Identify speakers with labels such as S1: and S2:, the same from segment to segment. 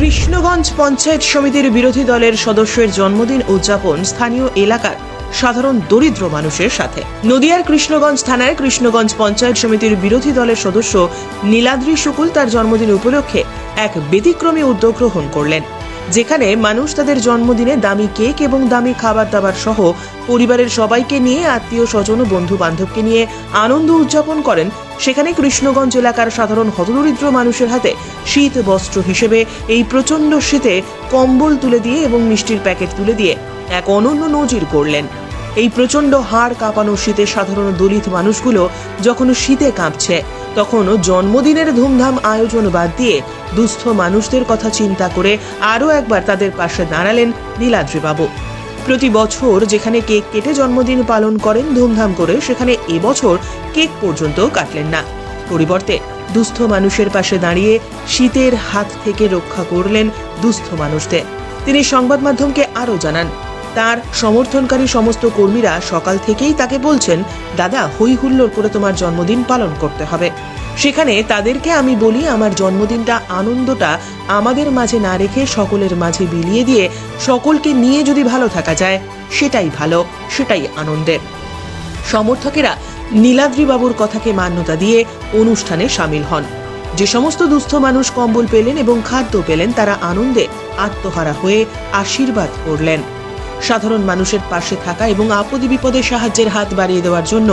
S1: কৃষ্ণগঞ্জ পঞ্চায়েত সমিতির বিরোধী দলের সদস্যের জন্মদিন উদযাপন স্থানীয় এলাকার সাধারণ দরিদ্র মানুষের সাথে। নদিয়ার কৃষ্ণগঞ্জ থানায় কৃষ্ণগঞ্জ পঞ্চায়েত সমিতির বিরোধী দলের সদস্য নীলাদ্রি শুকুল তার জন্মদিন উপলক্ষে এক ব্যতিক্রমী উদ্যোগ গ্রহণ করলেন, যেখানে মানুষ তাদের জন্মদিনে দামি কেক এবং দামি খাবার দাবার সহ পরিবারের সবাইকে নিয়ে, আত্মীয় স্বজন ও বন্ধু বান্ধবকে নিয়ে আনন্দ উদযাপন করেন। সেখানে কৃষ্ণগঞ্জ এলাকার সাধারণ হতদরিদ্র মানুষের হাতে শীত বস্ত্র হিসেবে এই প্রচণ্ড শীতে কম্বল তুলে দিয়ে এবং মিষ্টির প্যাকেট তুলে দিয়ে এক অনন্য নজির করলেন। এই প্রচণ্ড হাড় কাঁপানো শীতে সাধারণ দলিত মানুষগুলো যখন শীতে কাঁপছে, তখনও জন্মদিনের ধুমধাম আয়োজন বাদ দিয়ে দুস্থ মানুষদের কথা চিন্তা করে আরও একবার তাদের পাশে দাঁড়ালেন নীলাদ্রিবাবু। প্রতি বছর যেখানে কেক কেটে জন্মদিন পালন করেন ধুমধাম করে, সেখানে এবছর কেক পর্যন্ত কাটলেন না। পরিবর্তে দুস্থ মানুষের পাশে দাঁড়িয়ে শীতের হাত থেকে রক্ষা করলেন দুস্থ মানুষদের। তিনি সংবাদ মাধ্যমকে আরও জানান, তার সমর্থনকারী সমস্ত কর্মীরা সকাল থেকেই তাকে বলছেন, দাদা হই হুল্লোড় করে তোমার জন্মদিন পালন করতে হবে। সেখানে তাদেরকে আমি বলি, আমার জন্মদিনটা আনন্দটা আমাদের মাঝে না রেখে সকলের মাঝে বিলিয়ে দিয়ে সকলকে নিয়ে যদি ভালো থাকা যায়, সেটাই ভালো, সেটাই আনন্দের। সমর্থকেরা নীলাদ্রিবাবুর কথাকে মান্যতা দিয়ে অনুষ্ঠানে সামিল হন। যে সমস্ত দুস্থ মানুষ কম্বল পেলেন এবং খাদ্য পেলেন, তারা আনন্দে আত্মহারা হয়ে আশীর্বাদ করলেন। সাধারণ মানুষের পাশে থাকা এবং আপদে বিপদে সাহায্যের হাত বাড়িয়ে দেওয়ার জন্য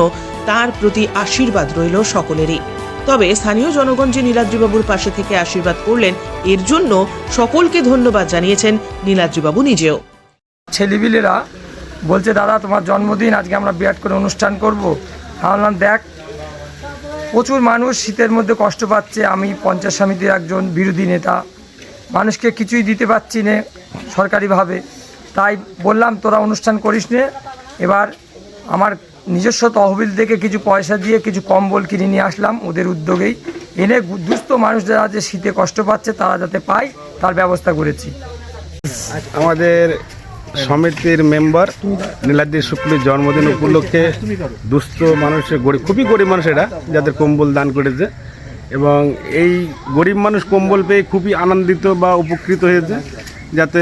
S1: তার প্রতি আশীর্বাদ রইল সকলেরই। তবে স্থানীয় জনগণ যে নীলাদ্রিবাবুর পাশে থেকে আশীর্বাদ করলেন, এর জন্য সকলকে ধন্যবাদ জানিয়েছেন নীলাদ্রিবাবু নিজেও।
S2: ছেলেপিলেরা বলছে, দাদা তোমার জন্মদিন, আজকে আমরা বিরাট করে অনুষ্ঠান করব। ভাবলাম দেখ, প্রচুর মানুষ শীতের মধ্যে কষ্ট পাচ্ছে। আমি পঞ্চায়েত সমিতির একজন বিরোধী নেতা, মানুষকে কিছুই দিতে পারছি না সরকারিভাবে, তাই বললাম তোরা অনুষ্ঠান করিস নে। এবার আমার নিজস্ব তহবিল থেকে কিছু পয়সা দিয়ে কিছু কম্বল কিনে নিয়ে আসলাম ওদের উদ্যোগেই, এনে দুস্থ মানুষ যারা যে শীতে কষ্ট পাচ্ছে তারা যাতে পায় তার ব্যবস্থা করেছি।
S3: আমাদের সমিতির মেম্বার নীলাদ্রি শুক্লের জন্মদিন উপলক্ষে দুস্থ মানুষের খুবই গরিব মানুষ এরা, যাদের কম্বল দান করেছে, এবং এই গরিব মানুষ কম্বল পেয়ে খুবই আনন্দিত বা উপকৃত হয়েছে। যাতে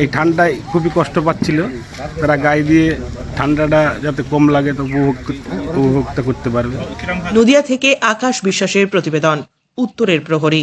S3: এই ঠান্ডায় খুবই কষ্ট পাচ্ছিল, তারা গায়ে দিয়ে ঠান্ডাটা যাতে কম লাগে তো উপভোক্তা করতে পারবে।
S1: নদিয়া থেকে আকাশ বিশ্বাসের প্রতিবেদন, উত্তরের প্রহরী।